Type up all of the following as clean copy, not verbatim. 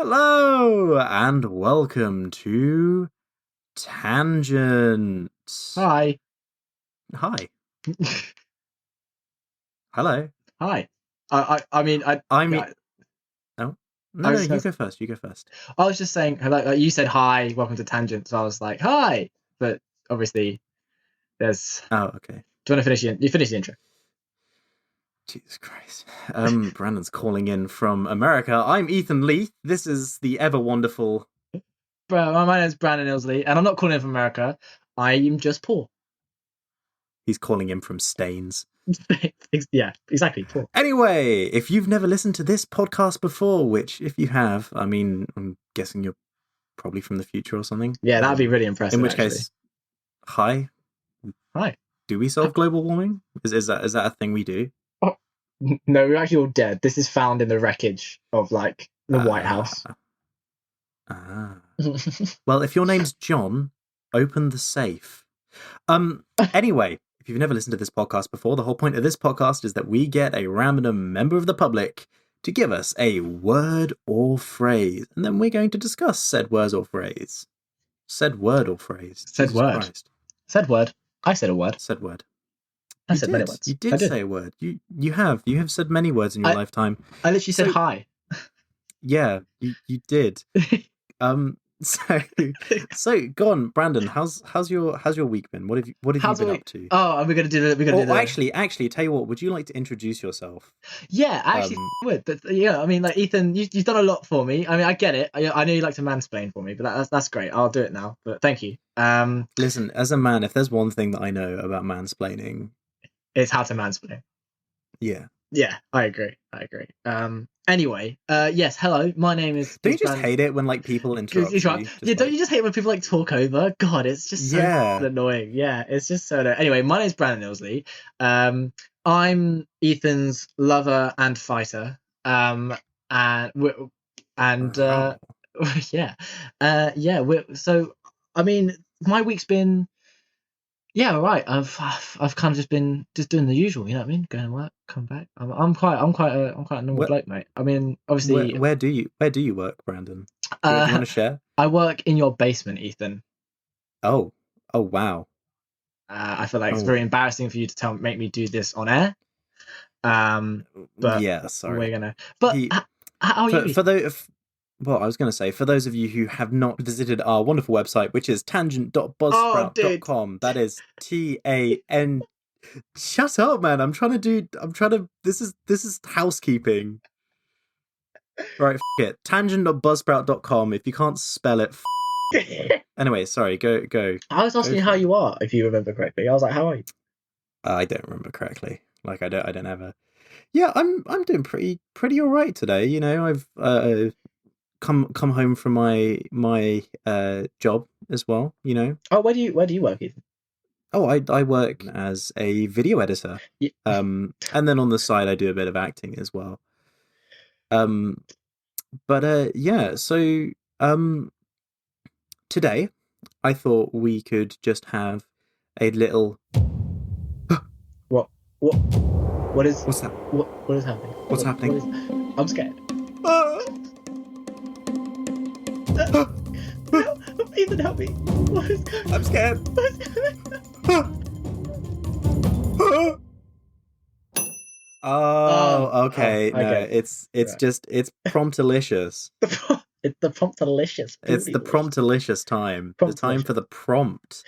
Hello and welcome to Tangent. Hi. Hi. Hello. Hi. I mean, Oh I no, was you just, go first. You go first. I was just saying hello. You said hi, welcome to Tangent. So I was like, hi. But obviously, there's. Oh, okay. Do you want to finish you finish the intro? Jesus Christ. Brandon's calling in from America. I'm Ethan Leith. This is the ever wonderful. My name is Brandon Ilsley, and I'm not calling in from America. I am just poor. He's calling in from Staines. Yeah, exactly. Poor. Anyway, if you've never listened to this podcast before, which if you have, I mean, I'm guessing you're probably from the future or something. Yeah, that'd be really impressive. In which case, hi. Hi. Do we solve global warming? Is that a thing we do? Oh, no, we're actually all dead. This is found in the wreckage of like the White House. Well, if your name's John, open the safe. Anyway, if you've never listened to this podcast before, the whole point of this podcast is that we get a random member of the public to give us a word or phrase, and then we're going to discuss said word or phrase. Said word or phrase. Said word. Christ. Said word. I said a word. Said word. I said many words. You did say a word. You have so many words in your lifetime. I literally said hi. Yeah, you did. So go on, Brandon. How's your week been? What have you been up to? Oh, we're gonna do the. Actually, tell you what. Would you like to introduce yourself? Yeah, I actually would. But yeah, I mean, like Ethan, you've done a lot for me. I mean, I get it. I know you like to mansplain for me, but that's great. I'll do it now. But thank you. Listen, as a man, if there's one thing that I know about mansplaining, it's how to mansplain. Yeah. Yeah, I agree. Anyway, yes, hello. My name is. Don't you just hate it when like people interrupt you? Yeah, don't you just hate when people like talk over? God, it's just so annoying. Yeah, it's just so annoying. Anyway, my name's Brandon Ilsley. I'm Ethan's lover and fighter. Yeah. So I mean, my week's been. Yeah, right. I've kind of just been doing the usual. You know what I mean? Going to work, come back. I'm quite a normal bloke, mate. I mean, obviously. Where do you work, Brandon? Do you want to share? I work in your basement, Ethan. Oh wow. I feel like it's very embarrassing for you to make me do this on air. But yeah, sorry. We're gonna. But how are you? Well, I was going to say, for those of you who have not visited our wonderful website, which is tangent.buzzsprout.com, that is TAN. Shut up, man! I'm trying to. This is housekeeping. Right, it. Tangent.buzzsprout.com. If you can't spell it, anyway, sorry. Go. I was asking how you are, if you remember correctly. I was like, how are you? I don't remember correctly. Like I don't ever. Yeah, I'm doing pretty all right today. You know, I've come home from my job as well, you know. Oh, where do you work, Ethan? Oh, I work as a video editor. Yeah. And then on the side I do a bit of acting as well. Yeah, so today I thought we could just have a little What's that? What is happening? What's happening? I'm scared. Ethan, help me. What is going on? I'm scared. Oh, okay. No, it's promptilicious. It's the promptilicious. It's the promptilicious time. The time for the prompt.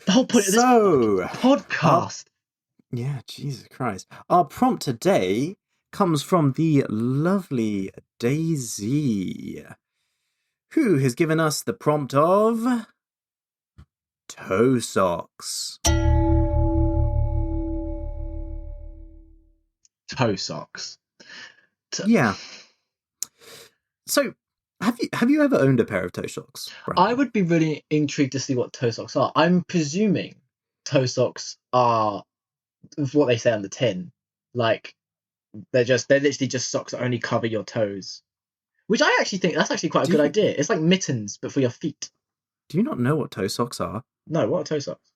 The whole point of this podcast. Yeah, Jesus Christ. Our prompt today comes from the lovely Daisy, who has given us the prompt of toe socks. Toe socks. Yeah. So, have you ever owned a pair of toe socks, Brandon? I would be really intrigued to see what toe socks are. I'm presuming toe socks are what they say on the tin. Like they're literally just socks that only cover your toes. Which I actually think that's actually quite a good idea. It's like mittens, but for your feet. Do you not know what toe socks are? No, what are toe socks?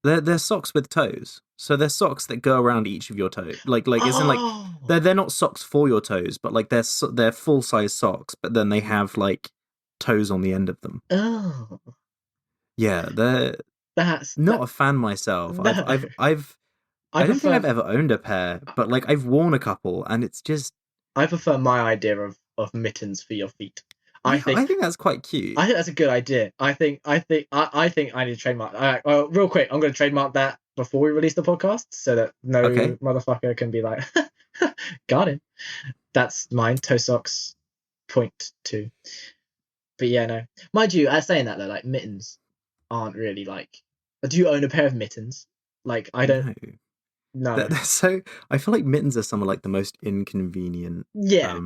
They're socks with toes. So they're socks that go around each of your toes. Like isn't like Oh, they're not socks for your toes, but like they're full size socks, but then they have like toes on the end of them. oh, Yeah, they're that's not that. a fan myself. No, I I don't think prefer I've ever owned a pair, but like I've worn a couple, and it's just I prefer my idea of mittens for your feet. I yeah, I think think that's quite cute. I think that's a good idea. I think I need to trademark. All right, well, real quick, I'm going to trademark that before we release the podcast, so that no Okay. motherfucker can be like, got it. That's mine. Toe socks, point two. But yeah, no. Mind you, as saying that though, like mittens aren't really like. Do you own a pair of mittens? Like I don't. No. No. They're so I feel like mittens are some of like the most inconvenient. Yeah.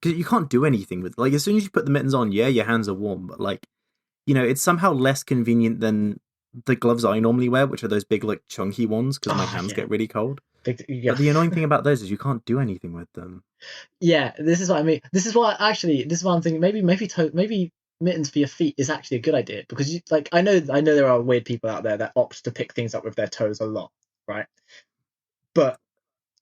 Because you can't do anything with like as soon as you put the mittens on, yeah, your hands are warm, but like it's somehow less convenient than the gloves I normally wear, which are those big like chunky ones because my hands get really cold. Yeah. But the annoying thing about those is you can't do anything with them. Yeah, this is what I mean. This is why I'm thinking maybe mittens for your feet is actually a good idea because you like I know there are weird people out there that opt to pick things up with their toes a lot, right? But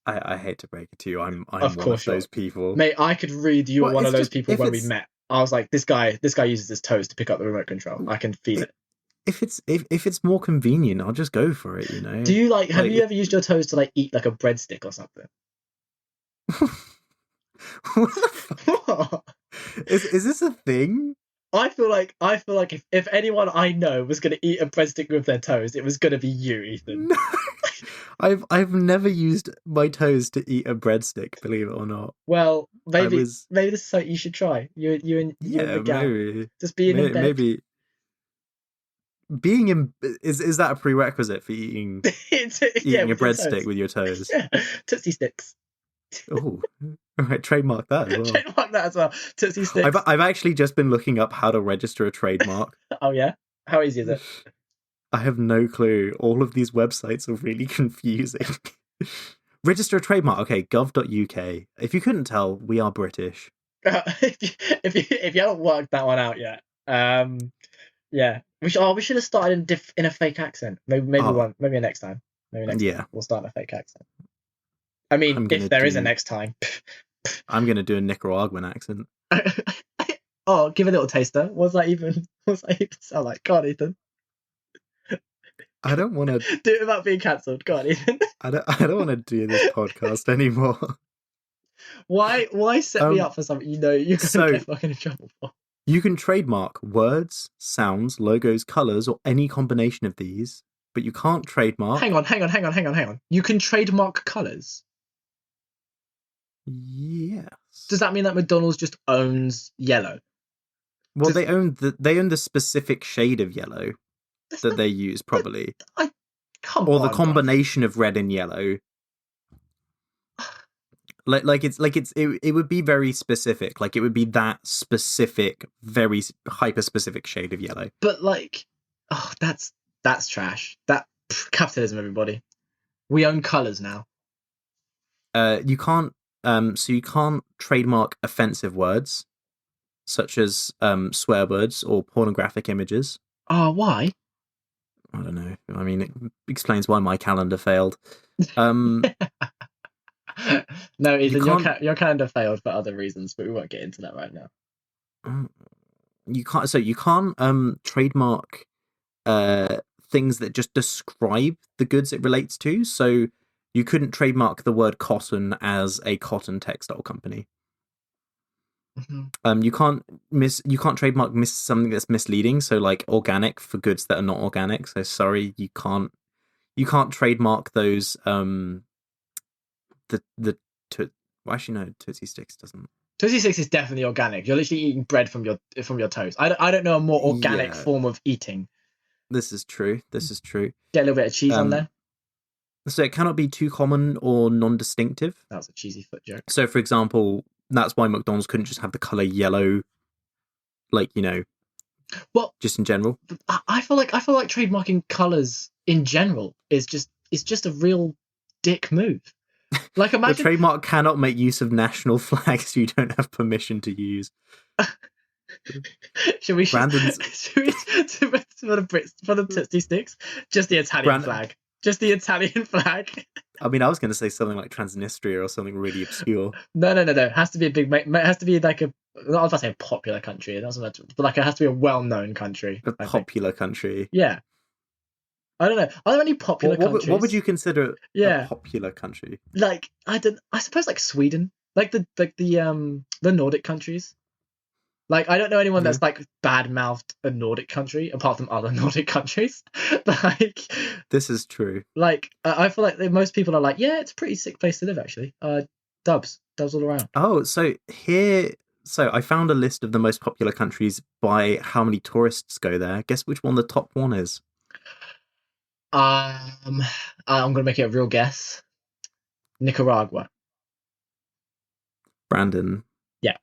I hate to break it to you, I'm of one of those people. Mate, I could read you were one of those people when we it's... met. I was like, this guy uses his toes to pick up the remote control. I can feel it. If it's more convenient, I'll just go for it, Do you have you ever used your toes to like eat like a breadstick or something? What the fuck? Is this a thing? I feel like if anyone I know was going to eat a breadstick with their toes, it was going to be you, Ethan. No. I've never used my toes to eat a breadstick, believe it or not. Well, maybe this is something you should try. You and the gal. Maybe Just being in bed. Maybe being in is that a prerequisite for eating a breadstick with your toes? Yeah, Tootsie Sticks. Oh, all right, trademark that as well. Trademark that as well. Tootsie Sticks. I've actually just been looking up how to register a trademark. Oh yeah, how easy is it? I have no clue. All of these websites are really confusing. Register a trademark. Okay, gov.uk. If you couldn't tell, we are British. If you haven't worked that one out yet, yeah, we should have started in a fake accent. Maybe next time. Time we'll start in a fake accent. I mean, if there is a next time. I'm gonna do a Nicaraguan accent. Oh, give a little taster. What's that even sound like? God, Ethan. I don't want to do it without being cancelled. Go on, Ethan. I don't want to do this podcast anymore. Why set me up for something you're gonna get fucking in trouble for? You can trademark words, sounds, logos, colours, or any combination of these, but you can't trademark. Hang on. You can trademark colours. Yes. Does that mean that McDonald's just owns yellow? Well, they own the specific shade of yellow that they use, probably. The combination of red and yellow. It would be very specific. Like it would be that specific, very hyper specific shade of yellow. But that's trash. That capitalism, everybody. We own colours now. You can't. So you can't trademark offensive words, such as swear words or pornographic images. Oh, why? I don't know. I mean, it explains why my calendar failed. No, Ethan, your calendar failed for other reasons, but we won't get into that right now. You can't. So you can't trademark things that just describe the goods it relates to. So you couldn't trademark the word cotton as a cotton textile company. Mm-hmm. You can't trademark something that's misleading. So like organic for goods that are not organic. So sorry, you can't trademark those. Actually no, Tootsie Sticks doesn't. Tootsie Sticks is definitely organic. You're literally eating bread from your toes. I don't know a more organic form of eating. This is true. Get a little bit of cheese on there. So it cannot be too common or non-distinctive. That was a cheesy foot joke. So, for example, that's why McDonald's couldn't just have the colour yellow, well, just in general. I feel like trademarking colours in general is just a real dick move. Like imagine the trademark cannot make use of national flags you don't have permission to use. Should we for the Tootsie Sticks just the Italian flag? Just the Italian flag. I mean, I was going to say something like Transnistria or something really obscure. No. It has to be a big. It has to be like a. I was about to say a popular country. That's what. But like, it has to be a well-known country. A popular country. Yeah. I don't know. Are there any popular countries? What would you consider a popular country? Like, I suppose like Sweden, like the Nordic countries. Like, I don't know anyone that's like bad-mouthed a Nordic country apart from other Nordic countries. Like, this is true. Like, I feel like most people are like, yeah, it's a pretty sick place to live, actually. Dubs all around. Oh, so I found a list of the most popular countries by how many tourists go there. Guess which one the top one is? I'm gonna make it a real guess. Nicaragua. Brandon. Yeah.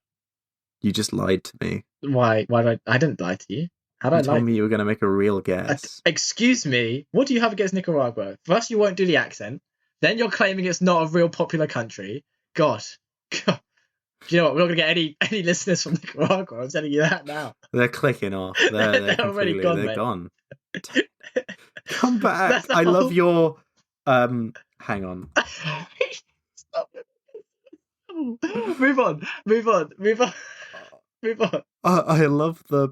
You just lied to me. Why? I didn't lie to you. How did I lie? You told me you were going to make a real guess. Excuse me. What do you have against Nicaragua? First, you won't do the accent. Then you're claiming it's not a real popular country. God. Do you know what? We're not going to get any listeners from Nicaragua. I'm telling you that now. They're clicking off. They're already gone. They're gone. Come back. I love your. Hang on. Stop it. Move on. I love the.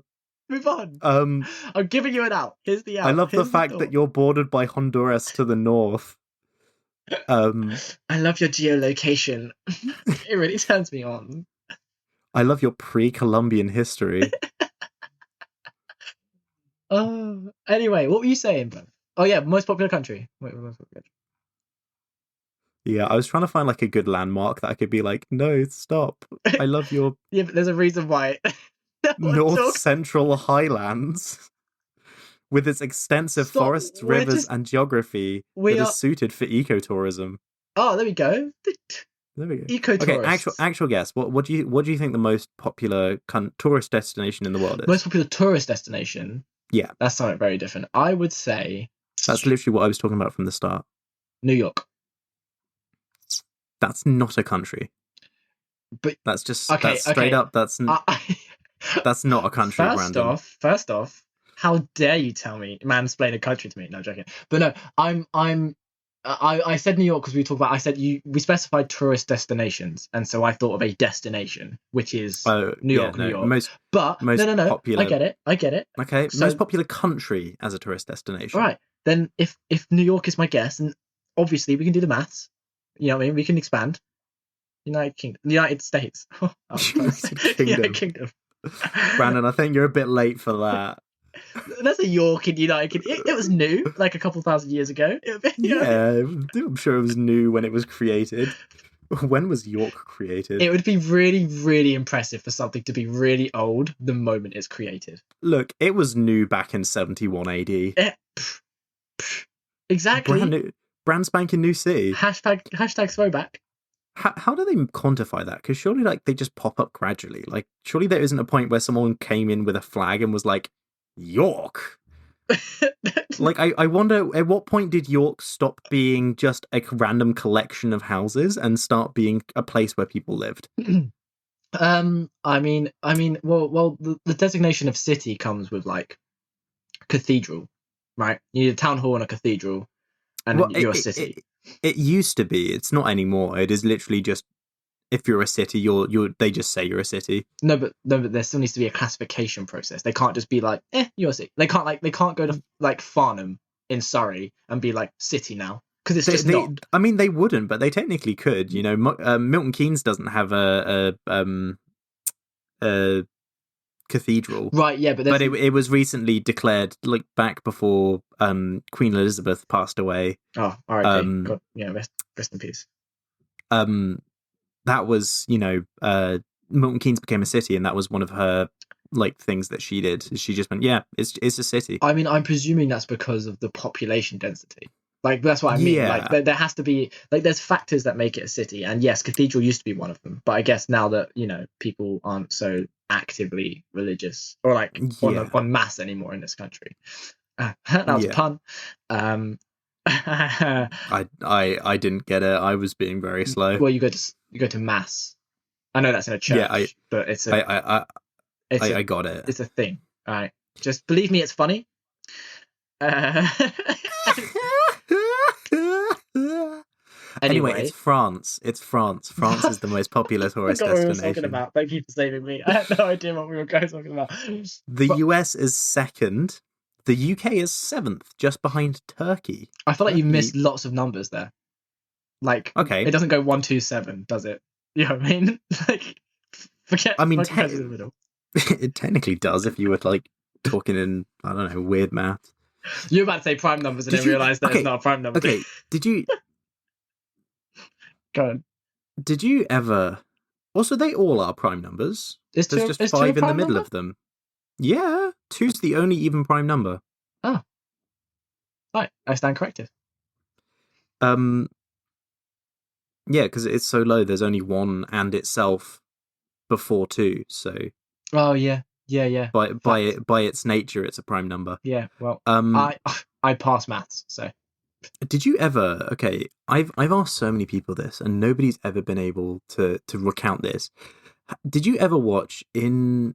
Move on. I'm giving you an out. Here's the out. I love the fact that you're bordered by Honduras to the north. I love your geolocation. It really turns me on. I love your pre-Columbian history. Anyway, what were you saying, bro? Oh yeah, most popular country. Wait, most popular country. Yeah, I was trying to find like a good landmark that I could be like, no, stop. I love your yeah, but there's a reason why. North Central Highlands with its extensive forests, rivers, and geography that is suited for ecotourism. Oh, there we go. There we go. Ecotourists. Okay, actual guess. What do you think the most popular tourist destination in the world is? Most popular tourist destination? Yeah. That's something very different. I would say... That's literally what I was talking about from the start. New York. That's not a country. But that's just that's straight up. That's not a country. First off, how dare you tell me mansplain a country to me? No, joking. But no, I said New York because we talked about. We specified tourist destinations, and so I thought of a destination, which is New York. Most no. Popular, I get it. Okay, so, most popular country as a tourist destination. Right. Then, if New York is my guess, and obviously we can do the maths. You know what I mean? We can expand. United States. United Kingdom. Brandon, I think you're a bit late for that. That's a York in United Kingdom. It was new, like a couple thousand years ago. I'm sure it was new when it was created. When was York created? It would be really, really impressive for something to be really old the moment it's created. Look, it was new back in 71 AD. Exactly. Brand spanking new city. Hashtag throwback. How do they quantify that? Because surely, like, they just pop up gradually. Like, surely there isn't a point where someone came in with a flag and was like, York. Like, I wonder, at what point did York stop being just a random collection of houses and start being a place where people lived? I mean, the designation of city comes with like cathedral, right? You need a town hall and a cathedral, and you're a city. It used to be. It's not anymore. It is literally just if you're a city, they just say you're a city. No, but there still needs to be a classification process. They can't just be like, you're a city. They can't go to like Farnham in Surrey and be like city now because it's just not. I mean, they wouldn't, but they technically could. You know, Milton Keynes doesn't have a cathedral, right? Yeah, but it was recently declared, like back before Queen Elizabeth passed away. Oh, all right. God, yeah, rest in peace. That was, Milton Keynes became a city, and that was one of her like things that she did. She just went, yeah, it's a city. I mean, I'm presuming that's because of the population density. Like, that's what I mean. Yeah. Like, there has to be, like, there's factors that make it a city. And yes, cathedral used to be one of them. But I guess now that, people aren't so actively religious or like on mass anymore in this country. That was a pun. I didn't get it. I was being very slow. Well, you go to mass. I know that's in a church, but it's a... I got it. It's a thing. All right. Just believe me, it's funny. Anyway, it's France. It's France. France is the most popular tourist I forgot what we were destination. talking about. Thank you for saving me. I had no idea what we were talking about. The US is second. The UK is 7th, just behind Turkey. I feel like you missed lots of numbers there. Like, okay, it doesn't go 1, 2, 7, does it? You know what I mean? Like, forget. I mean, in the middle. It technically does if you were like talking in, I don't know, weird math. You were about to say prime numbers and then realised that it's not a prime number. Okay, did you? Go on. Did you ever? Also, they all are prime numbers. There's just 5 in the middle of them. Yeah, 2's the only even prime number. Oh, right. I stand corrected. Yeah, because it's so low. There's only 1 and itself before 2. So. Oh yeah. By its nature, it's a prime number. Yeah. Well, I pass maths, so. Did you ever? Okay, I've asked so many people this, and nobody's ever been able to recount this. Did you ever watch in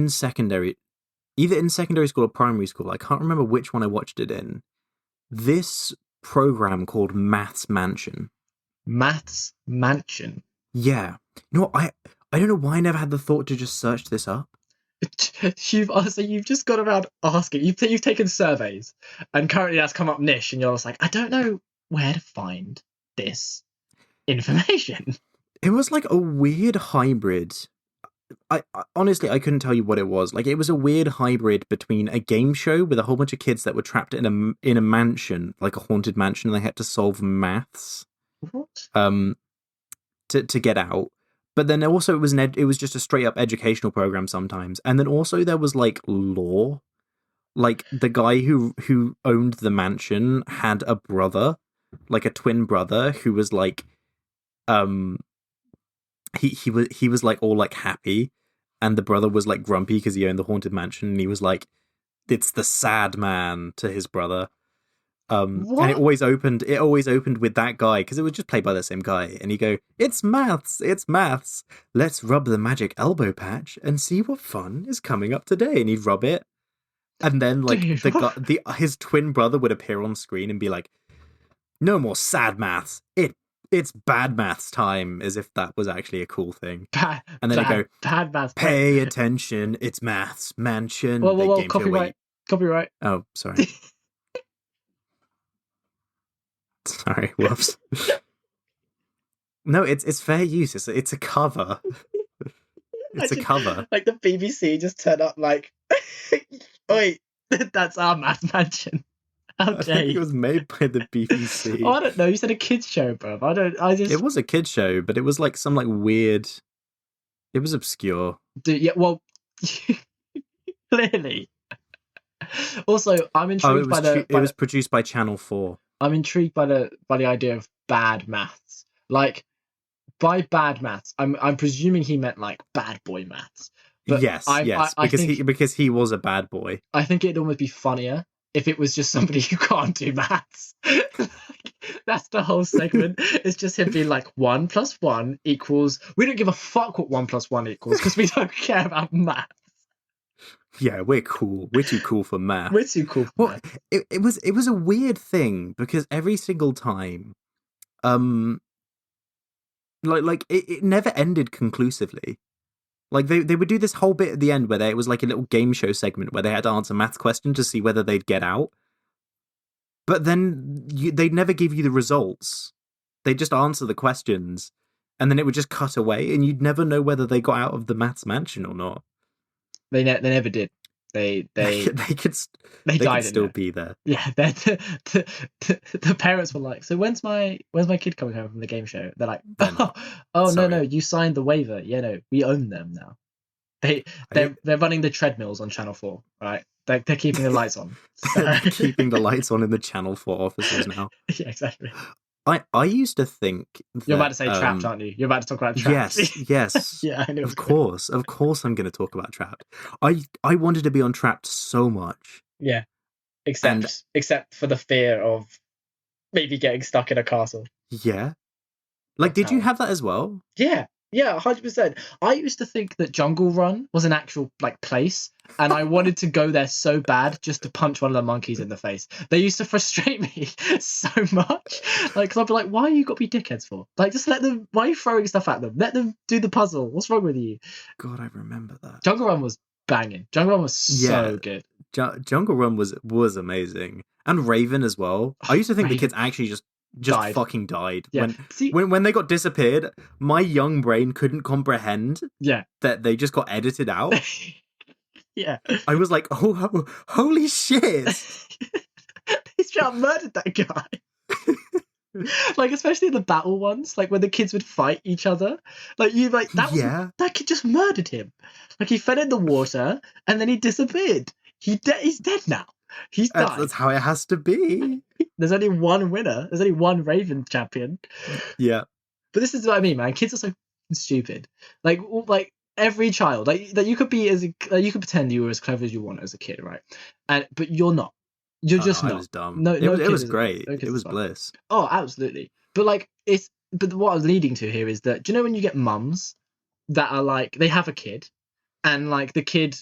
secondary, either in secondary school or primary school? I can't remember which one I watched it in. This program called Maths Mansion. Maths Mansion. Yeah. You know what? I don't know why I never had the thought to just search this up. You've just gone around asking. You've taken surveys, and currently that's come up niche, and you're just like, I don't know where to find this information. It was like a weird hybrid. I honestly, I couldn't tell you what it was. Like, it was a weird hybrid between a game show with a whole bunch of kids that were trapped in a mansion, like a haunted mansion, and they had to solve maths. What? To get out. But then also it was just a straight up educational program sometimes. And then also there was like law. Like, the guy who owned the mansion had a brother, like a twin brother, who was like he was like all like happy, and the brother was like grumpy because he owned the haunted mansion, and he was like, it's the sad man to his brother. And it always opened with that guy, because it was just played by the same guy, and he'd go, it's maths, let's rub the magic elbow patch and see what fun is coming up today. And he'd rub it, and then like his twin brother would appear on screen and be like, no more sad maths, it's bad maths time, as if that was actually a cool thing. And then he'd go, bad maths, pay attention, it's Maths Mansion. Well, copyright. Oh, sorry. Sorry, whoops. No, it's fair use. It's a cover. It's a cover. Like the BBC just turned up like, wait, that's our Maths Mansion. How dare you? I think it was made by the BBC. Oh, I don't know. You said a kids show, bro. It was a kids show, but it was like some like weird. It was obscure. Yeah, well, clearly. Also, I'm intrigued it was produced by Channel 4. I'm intrigued by the idea of bad maths. Like, by bad maths, I'm presuming he meant like bad boy maths. But yes, because he was a bad boy. I think it'd almost be funnier if it was just somebody who can't do maths. That's the whole segment. It's just him being like, 1 + 1 equals. We don't give a fuck what 1 + 1 equals because we don't care about maths. Yeah, we're cool. We're too cool for math. We're too cool for math. It was a weird thing, because every single time, like it never ended conclusively. Like, they would do this whole bit at the end where it was like a little game show segment where they had to answer maths questions to see whether they'd get out. But then they'd never give you the results. They'd just answer the questions, and then it would just cut away, and you'd never know whether they got out of the Maths Mansion or not. They never did. They could still be there. Yeah, the parents were like, so when's my kid coming home from the game show? They're like, no, you signed the waiver. Yeah, no, we own them now. They're running the treadmills on Channel 4, right? They're keeping the lights on. Keeping the lights on in the Channel 4 offices now. Yeah, exactly. I used to think that, you're about to say Trapped, aren't you? You're about to talk about Trapped. Yes. Yeah, I know. Of course, I'm going to talk about Trapped. I wanted to be on Trapped so much. Yeah, except for the fear of maybe getting stuck in a castle. Yeah. Like, did you have that as well? Yeah. Yeah, 100%. I used to think that Jungle Run was an actual like place, and I wanted to go there so bad just to punch one of the monkeys in the face. They used to frustrate me so much. Like, because I'd be like, "Why are you got to be dickheads for? Like, just let them. Why are you throwing stuff at them? Let them do the puzzle. What's wrong with you?" God, I remember that. Jungle Run was banging. Jungle Run was so good. Jungle Run was amazing, and Raven as well. I used to think the kids actually just died. fucking died. Yeah. When they got disappeared, my young brain couldn't comprehend that they just got edited out. Yeah. I was like, oh, holy shit. He's just murdered that guy. Like, especially the battle ones, like when the kids would fight each other. Like, that kid just murdered him. Like, he fell in the water and then he disappeared. He's dead now. He's died. That's how it has to be. There's only one winner. There's only one Raven champion. Yeah. But this is what I mean, man. Kids are so fucking stupid. Like every child, like that you could be you could pretend you were as clever as you want as a kid, right? But you're not. You're just not. I was dumb. No, it was great. It was bliss. Oh, absolutely. But like but what I was leading to here is that, do you know when you get mums that are like, they have a kid and like the kid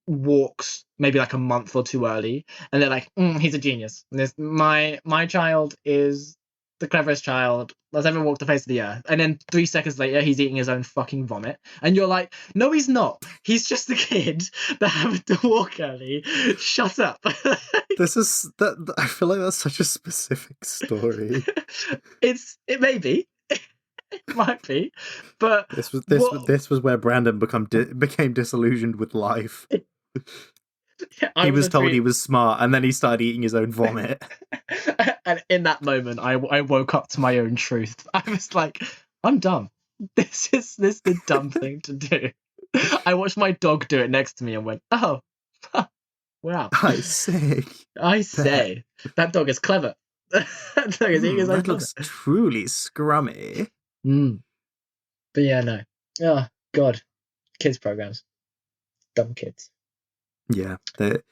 walks maybe like a month or two early and they're like, he's a genius. My child is the cleverest child that's ever walked the face of the earth. And then 3 seconds later, he's eating his own fucking vomit. And you're like, no, he's not. He's just the kid that happened to walk early. Shut up. I feel like that's such a specific story. It may be. It might be. But this was where Brandon became disillusioned with life. Yeah, he was told he was smart, and then he started eating his own vomit. And in that moment, I woke up to my own truth. I was like, I'm dumb. This is the dumb thing to do. I watched my dog do it next to me and went, oh, wow. I say. That dog is clever. That dog is eating his own vomit. Looks truly scrummy. But yeah, no. Oh, God. Kids programs. Dumb kids. Yeah, it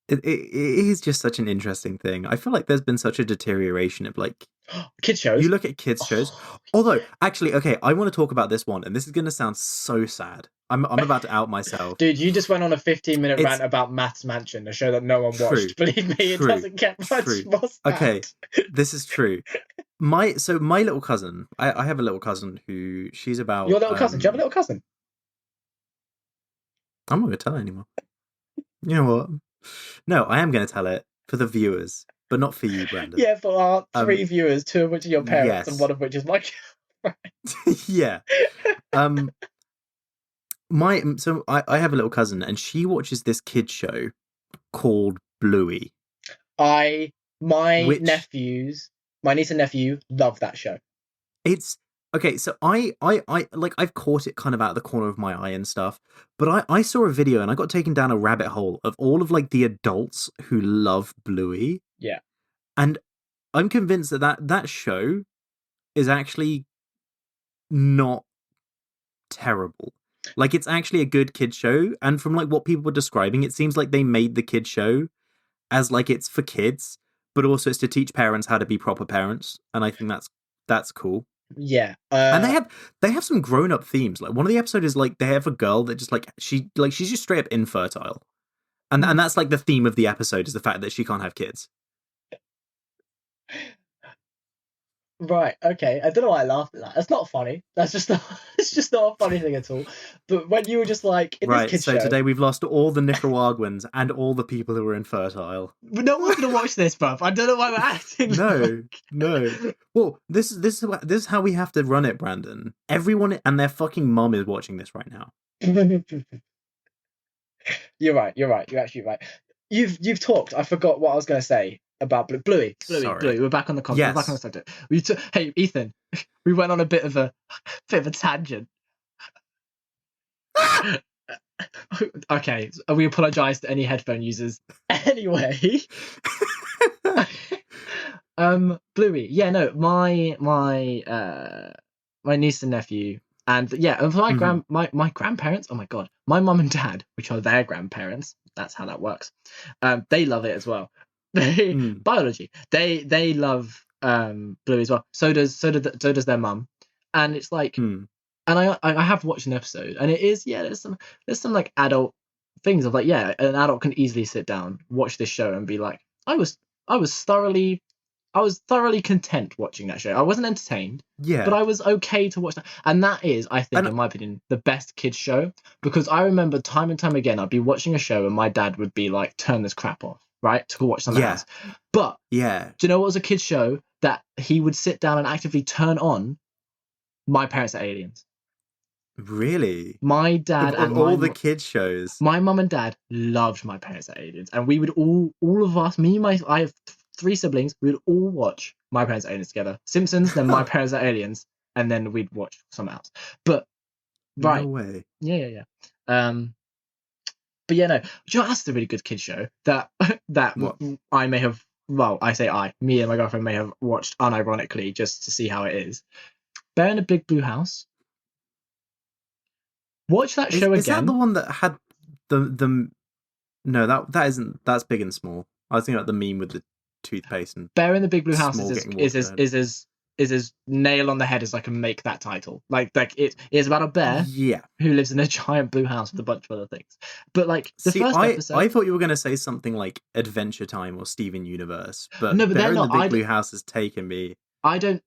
is just such an interesting thing. I feel like there's been such a deterioration of like kids shows. You look at kids shows. Although, actually, okay, I want to talk about this one, and this is going to sound so sad. I'm about to out myself. Dude, you just went on a 15-minute rant about Maths Mansion, a show that no one watched. Believe me, it doesn't get much more sad. Okay, this is true. My little cousin, I have a little cousin who she's about. Your little cousin? Do you have a little cousin? I'm not going to tell her anymore. You know what? No, I am going to tell it for the viewers, but not for you, Brandon. Yeah, for our 3 viewers, 2 of which are your parents, and 1 of which is my yeah. I have a little cousin, and she watches this kid show called Bluey. My niece and nephew love that show. It's okay, so I like I've caught it kind of out of the corner of my eye and stuff, but I saw a video and I got taken down a rabbit hole of all of like the adults who love Bluey. Yeah. And I'm convinced that show is actually not terrible. Like, it's actually a good kid show, and from like what people were describing, it seems like they made the kid show as like it's for kids, but also it's to teach parents how to be proper parents, and I think that's cool. Yeah, and they have some grown up themes. Like one of the episodes is like they have a girl that just she's just straight up infertile, and that's like the theme of the episode is the fact that she can't have kids. Right. Okay. I don't know why I laughed at that. That's not funny. It's just not a funny thing at all. But when you were just like, right. So today we've lost all the Nicaraguans and all the people who are infertile. But no one's gonna watch this, bruv. I don't know why we're acting. No. Well, this is how we have to run it, Brandon. Everyone and their fucking mum is watching this right now. You're right. You're actually right. You've talked. I forgot what I was going to say about Bluey. We're back on the concept. Yes. We're back on the subject. Hey, Ethan, we went on a bit of a tangent. Okay, we apologise to any headphone users. Anyway, Bluey. Yeah, no, my niece and nephew. And yeah, and for my grandparents, oh my god, my mum and dad, which are their grandparents, that's how that works. They love it as well. Biology. They love Bluey as well. So does their mum. And it's like And I have watched an episode, and it is there's some like adult things of like an adult can easily sit down, watch this show, and be like, I was thoroughly content watching that show. I wasn't entertained, but I was okay to watch that. And that is, I think, in my opinion, the best kids show, because I remember time and time again, I'd be watching a show and my dad would be like, turn this crap off, right? To go watch something else. But do you know what was a kids show that he would sit down and actively turn on? My Parents Are Aliens. Really? My dad and all the kids shows. My mum and dad loved My Parents Are Aliens, and we would all of us, I have 3 siblings, we would all watch My Parents Are Aliens together. Simpsons, then My Parents Are Aliens, and then we'd watch something else. But right, no way. Yeah. But yeah, no. Do you know, that's a really good kids show that What? I may have. Well, I say me and my girlfriend may have watched unironically just to see how it is. Bear in the Big Blue House. Watch that show again. Is that the one that had the? No, that isn't. That's Big and Small. I was thinking about the meme with the toothpaste and. Bear in the Big Blue House is as nail on the head as I can make that title. Like it is about a bear who lives in a giant blue house with a bunch of other things. But like first episode, I thought you were going to say something like Adventure Time or Steven Universe, but no, but Bear they're in not. the Big Blue House has taken me. I don't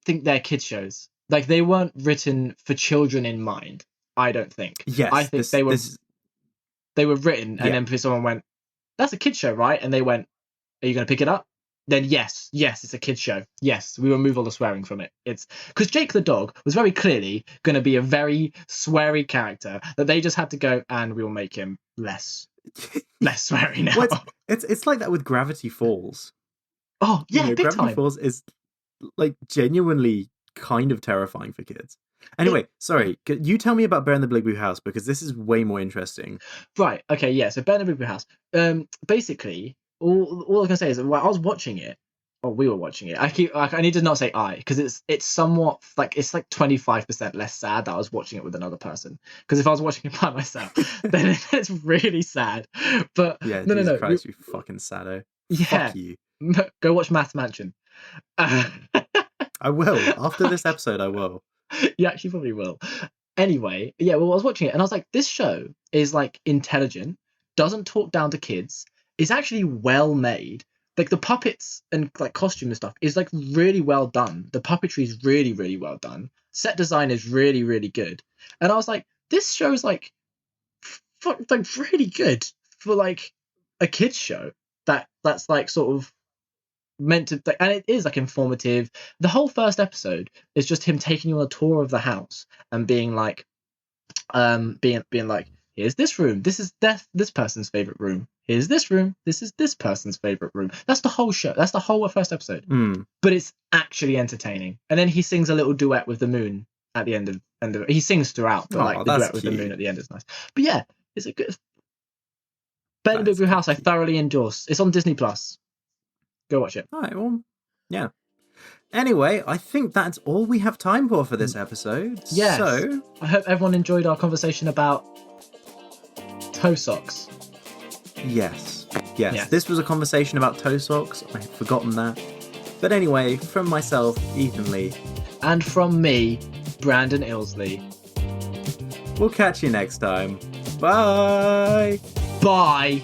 think they're kids shows. Like they weren't written for children in mind. I don't think. Yes, I think they were written, and then someone went, "That's a kids show, right?" And they went, "Are you going to pick it up?" Then yes, it's a kids show. Yes, we remove all the swearing from it. It's because Jake the dog was very clearly going to be a very sweary character that they just had to go, and we will make him less sweary now. Well, it's like that with Gravity Falls. Oh yeah, big Gravity time. Falls is like genuinely kind of terrifying for kids. Anyway, sorry, you tell me about Bear in the Big Blue House, because this is way more interesting. Right, okay, yeah, so Bear in the Big Blue House. Basically, all I was going to say is that while I was watching it, or we were watching it, I need to not say because it's somewhat, like, it's like 25% less sad that I was watching it with another person. Because if I was watching it by myself, then it's really sad. But yeah, no, Jesus Christ, you fucking saddo. Yeah. Fuck you. Go watch Math Mansion. I will. After this episode, I will. You actually probably will. Anyway, yeah, well, I was watching it and I was like, this show is like intelligent, doesn't talk down to kids, is actually well made. Like the puppets and like costume and stuff is like really well done. The puppetry is really, really well done. Set design is really, really good. And I was like, this show is like really good for like a kids show that's like sort of meant to, and it is like informative. The whole first episode is just him taking you on a tour of the house and being like being like, here's this room, this is this person's favorite room, here's this room, this is this person's favorite room. That's the whole show, that's the whole first episode. But it's actually entertaining. And then he sings a little duet with the moon at the end of he sings throughout, but like the duet with the moon at the end is nice. But yeah, it's a good Bear in the Big Blue House. I thoroughly endorse. It's on Disney Plus. Go watch it. All right, well, yeah. Anyway, I think that's all we have time for this episode. Yes. So I hope everyone enjoyed our conversation about toe socks. Yes. This was a conversation about toe socks. I had forgotten that. But anyway, from myself, Ethan Lee. And from me, Brandon Ilsley. We'll catch you next time. Bye! Bye!